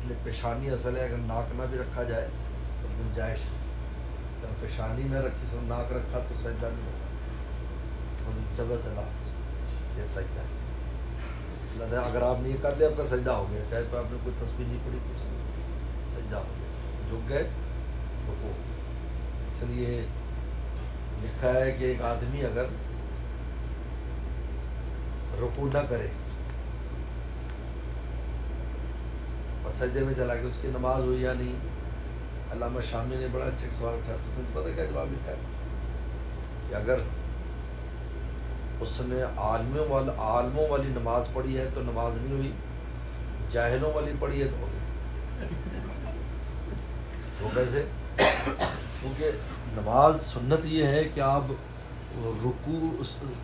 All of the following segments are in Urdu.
اس لیے پیشانی اصل ہے، اگر ناک نہ بھی رکھا جائے تو گنجائش ہے، اگر پیشانی نہ رکھی سو ناک رکھا تو سجدہ نہیں ہوگا، جبت الاس یہ سجدہ ہے۔ اگر آپ نے یہ کر لیا آپ کا سجدہ ہو گیا، چاہے تو آپ نے کوئی تسبیح نہیں پڑھی کچھ نہیں، سجدہ ہو گیا، جھک گئے رکوع۔ اس لیے لکھا ہے کہ ایک آدمی اگر رکوع نہ کرے اور سجدے میں چلا کہ اس کی نماز ہوئی یا نہیں۔ علامہ شامی نے بڑا اچھا سوال اٹھایا، تو سمجھ پتہ کیا جواب لکھا ہے کہ اگر اس نے عالموں والی نماز پڑھی ہے تو نماز نہیں ہوئی، جاہلوں والی پڑھی ہے تو ہو گئی۔ وہ کیسے؟ کیونکہ نماز سنت یہ ہے کہ آپ رکوع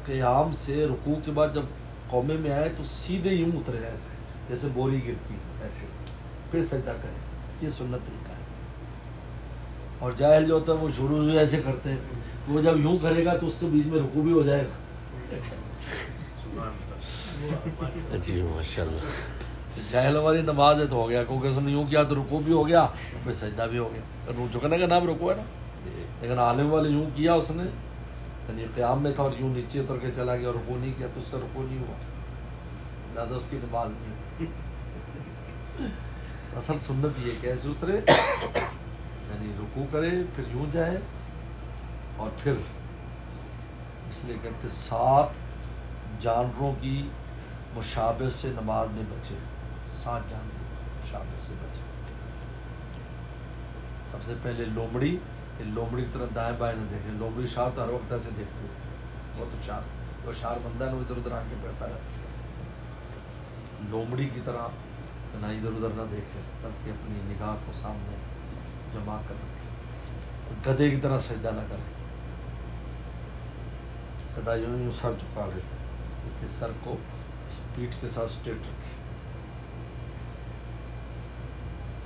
قیام سے رکوع کے بعد جب قومے میں آئے تو سیدھے یوں اترے ایسے جیسے بوری گرتی ایسے، پھر سجدہ کریں، یہ سنت طریقہ ہے۔ اور جاہل جو ہوتا ہے وہ شروع سے ایسے کرتے ہیں، وہ جب یوں کرے گا تو اس کے بیچ میں رکوع بھی ہو جائے گا۔ جی ماشاء اللہ۔ جاہل والی نماز ہے تو ہو گیا، کیونکہ اس نے یوں کیا تو رکوع بھی ہو گیا، پھر سجدہ بھی ہو گیا، جھکنے کا نام رکوع ہے نا۔ لیکن عالم والے یوں کیا اس نے، یعنی قیام میں تھا اور یوں نیچے اتر کے چلا گیا اور رکوع نہیں کیا تو اس کا رکوع نہیں ہوا، زیادہ اس کی نماز نہیں ہوئی۔ اصل سنت یہ کہ ایسے اترے، یعنی رکوع کرے پھر یوں جائے، اور پھر اس لیے کہتے 7 جانوروں کی مشابہت سے نماز میں بچے، 7 جانوروں کی مشابہت سے بچے۔ سب سے پہلے لومڑی، لومڑی کی طرح دائیں بائیں نہ دیکھیں، لومڑی شار تو ہر وقت ایسے دیکھتے ہیں، وہ تو شار جو شار بندہ ہے وہ ادھر ادھر آگے بیٹھتا ہے، لومڑی کی طرح نہ ادھر ادھر نہ دیکھے بلکہ اپنی نگاہ کو سامنے جما کر رکھے، گدھے کی طرح سجدہ نہ کرے، گدھا یوں سر جھکا لیتا ہے، کہ سر کو اس پیٹھ کے ساتھ اسٹریٹ رکھے،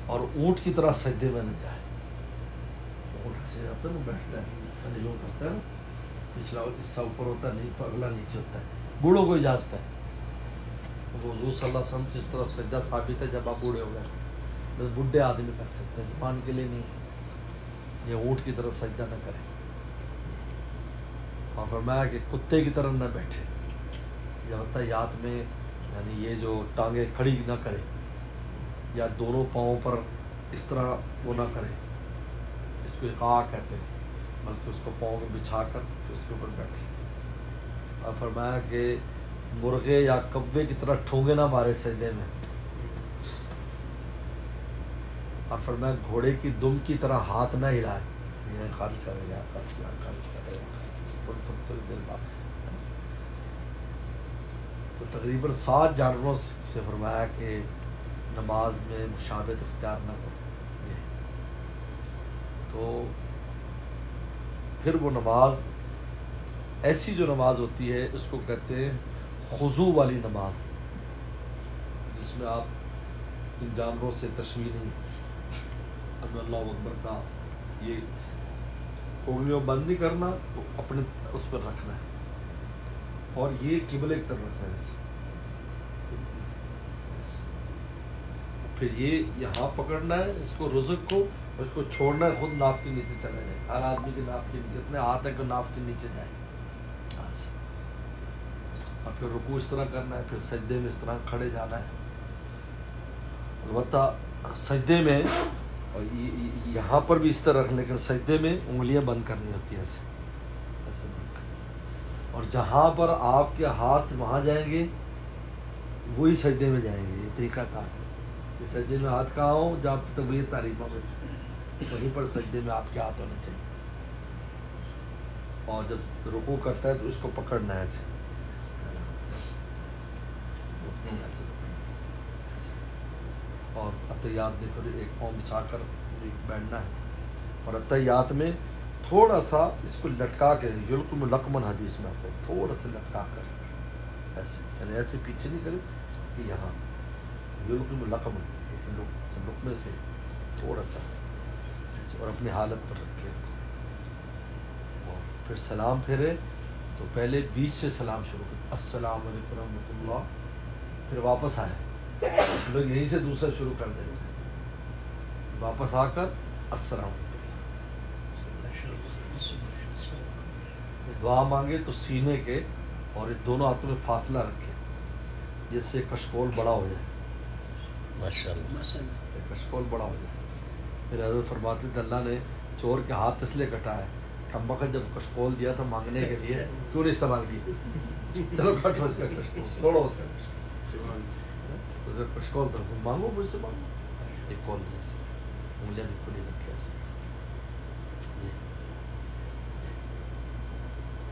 اور اونٹ کی طرح سجدے میں نہ جائے، اونٹ سے آتا ہے نا بیٹھتا ہے یوں کرتا ہے نا، پچھلا حصہ اوپر ہوتا ہے نہیں اگلا نیچے ہوتا ہے، بوڑھوں کو اجازت ہے، حضور صلی اللہ علیہ وسلم سے اس طرح سجدہ ثابت ہے جب آپ بوڑھے ہو گئے، بس بڈھے آدمی کر سکتے ہیں، جوان کے لیے نہیں، یہ اونٹ کی طرح سجدہ نہ کرے، اور فرمایا کہ کتے کی طرح نہ بیٹھے، یہ ہوتا ہے یاد میں، یعنی یہ جو ٹانگیں کھڑی نہ کرے یا دونوں پاؤں پر اس طرح وہ نہ کرے، اس کو اقاع کہتے ہیں، بلکہ اس کو پاؤں کو بچھا کر اس کے اوپر بیٹھے، اور فرمایا کہ مرغے یا کوے کی طرح ٹھونگے نہ مارے سجدے میں، اور فرمایا گھوڑے کی دم کی طرح ہاتھ نہ ہلائے، یہ خرچ کرے گا خرچ کرے گا تھوڑی دیر بعد، تو تقریباً 7 جانوروں سے فرمایا کہ نماز میں مشابہت اختیار نہ کرو، تو پھر وہ نماز ایسی جو نماز ہوتی ہے اس کو کہتے ہیں خضوع والی نماز، جس میں آپ ان جانوروں سے تشمیل نہیں، اب اللہ اکبر کا یہ انگلیوں بند نہیں کرنا، تو اپنے اس پر رکھنا ہے، اور یہ قبلے کی طرف رکھنا ہے اسے، پھر یہ یہاں پکڑنا ہے اس کو رزق کو، اس کو چھوڑنا ہے، خود ناف کے نیچے چلا جائے، ہر آدمی کے ناف کے نیچے، اپنے ہاتھ ہے کہ ناف کے نیچے جائے، اور پھر رکوع اس طرح کرنا ہے، پھر سجدے میں اس طرح کھڑے جانا ہے، البتہ سجدے میں اور یہاں پر بھی اس طرح، لیکن سجدے میں انگلیاں بند کرنی ہوتی ہیں ایسے بند کرنی، اور جہاں پر آپ کے ہاتھ وہاں جائیں گے وہی سجدے میں جائیں گے، یہ طریقہ کار ہے کہ سجدے میں ہاتھ کہاں ہوں جہاں تکبیر تحریمہ میں وہیں پر سجدے میں آپ کے ہاتھ ہونے چاہیے، اور جب رکوع کرتا ہے تو اس کو پکڑنا ہے ایسے، اور اتحیات میں پھر ایک پاؤں بچھا کر بیٹھنا ہے، اور اتحیات میں تھوڑا سا اس کو لٹکا کے، یلقم لقمن حدیث میں آتا ہے، تھوڑا سا لٹکا کر ایسے، یعنی ایسے پیچھے نہیں کرے کہ یہاں یلقم لقمن، اس لقمے سے تھوڑا سا ایسے، اور اپنی حالت پر رکھے، اور پھر سلام پھیرے تو پہلے بیچ سے سلام شروع کرے، السلام علیکم ورحمۃ اللہ، پھر واپس آئے، لوگ یہیں سے دوسرا شروع کر دیتے ہیں، واپس آ کر السلام علیکم، دعا مانگے تو سینے کے اور اس دونوں ہاتھوں میں فاصلہ رکھے جس سے کشکول بڑا ہو جائے، ماشاءاللہ، کشکول بڑا ہو جائے۔ پھر حضرت فرماتے تھے اللہ نے چور کے ہاتھ اس لیے کٹا ہے، کم وقت جب کشکول دیا تھا مانگنے کے لیے کیوں نہیں استعمال کی؟ چلو کٹو اس کا کشکول، چھوڑو اس کا کشکول، تو مانگو مجھ سے مانگو، ایک کول دیا سے انگلیاں بھی کھلی رکھے ایسے۔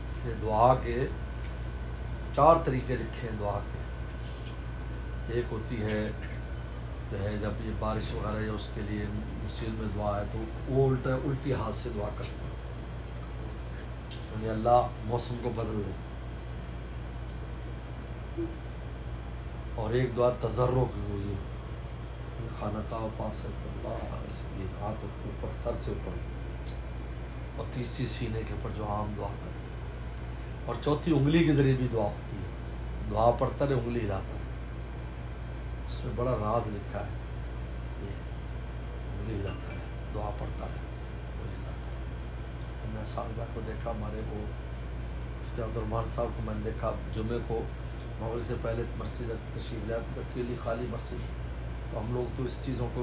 اس نے دعا کے 4 طریقے لکھے ہیں دعا کے۔ ایک ہوتی ہے جو ہے جب یہ بارش وغیرہ ہے اس کے لیے مسجد میں دعا ہے تو وہ الٹی ہاتھ سے دعا کرتے ہیں، یعنی اللہ موسم کو بدل دے۔ اور ایک دعا تضرع کی ہوئی ہے، خانہ کعبہ پاس ہے اللہ یہ ہاتھ اوپر سر سے اوپر، اور تیسری سینے کے اوپر جو عام دعا کرتے ہیں، اور چوتھی انگلی کے ذریعے بھی دعا ہوتی ہے، دعا پڑھتا رہے انگلی ہلاتا ہے، اس میں بڑا راز لکھا ہے، یہ انگلی ہلاتا ہے دعا پڑھتا ہے انگلی ہلاتا ہے۔ ہم نے اساتذہ کو دیکھا، ہمارے وہ مفتی عبد الرحمن صاحب کو میں نے دیکھا جمعے کو مغرب سے پہلے مسجد تشریف لے آتے، اکیلی خالی مسجد، تو ہم لوگ تو اس چیزوں کو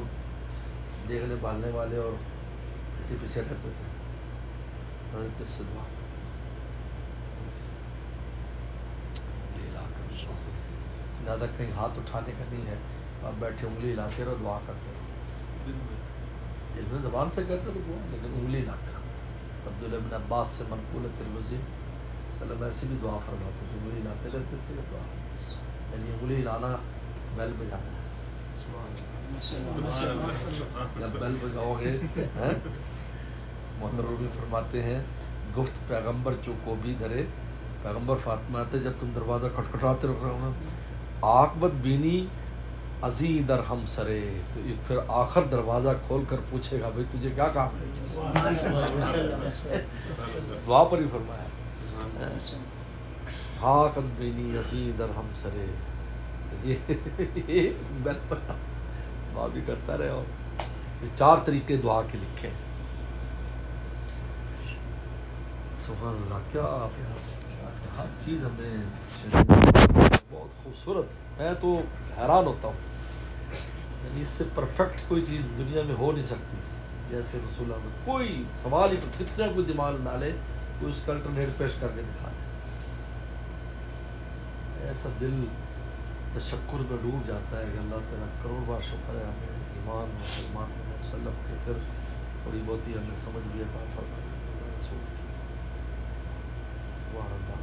دیکھنے بھالنے والے اور کسی پیچھے رہتے تھے، حضرت سے دعا زیادہ کہیں ہاتھ اٹھانے کا نہیں ہے، آپ بیٹھے انگلی ہلاتے رہو دعا کرتے رہو، دل میں زبان سے کرتے رہو دعا، لیکن انگلی ہلاتے رہو۔ عبداللہ بن عباس سے منقول ہے ترمذی صلی اللہ ایسی بھی دعا فرماتے تھے، انگلی ہلاتے رہتے تھے دعا، یعنی انگلی ہلانا بیل بجانا ہے، جب بیل بجاؤ گے محترم بھی فرماتے ہیں گفت پیغمبر جو کو بھی دھرے، پیغمبر فرماتے جب تم دروازہ کھٹکھٹاتے رہو عاقبت بینی ازیں در ہم سرے، تو پھر آخر دروازہ کھول کر پوچھے گا بھائی تجھے کیا کام ہے، دعا پر ہی فرمایا عاقبت بینی ازیں در ہم سرے، یہ دعا بھی کرتا رہے۔ اور یہ 4 طریقے دعا کے لکھے، سبحان اللہ، کیا ہر چیز ہمیں بہت خوبصورت، میں تو حیران ہوتا ہوں، یعنی اس سے پرفیکٹ کوئی چیز دنیا میں ہو نہیں سکتی جیسے رسول اللہ، کوئی سوال ہی کتنا کوئی دماغ ڈالے کوئی اس کا الٹرنیٹ پیش کر کے دکھا دے، ایسا دل تشکر میں ڈوب جاتا ہے کہ اللہ تعالیٰ کروڑ بار شکر ہے ہمیں ایمان مسلمان وسلم کے، پھر تھوڑی بہت ہی ہمیں سمجھ بھی عطا فرمائے رسول کی، سبحان اللہ۔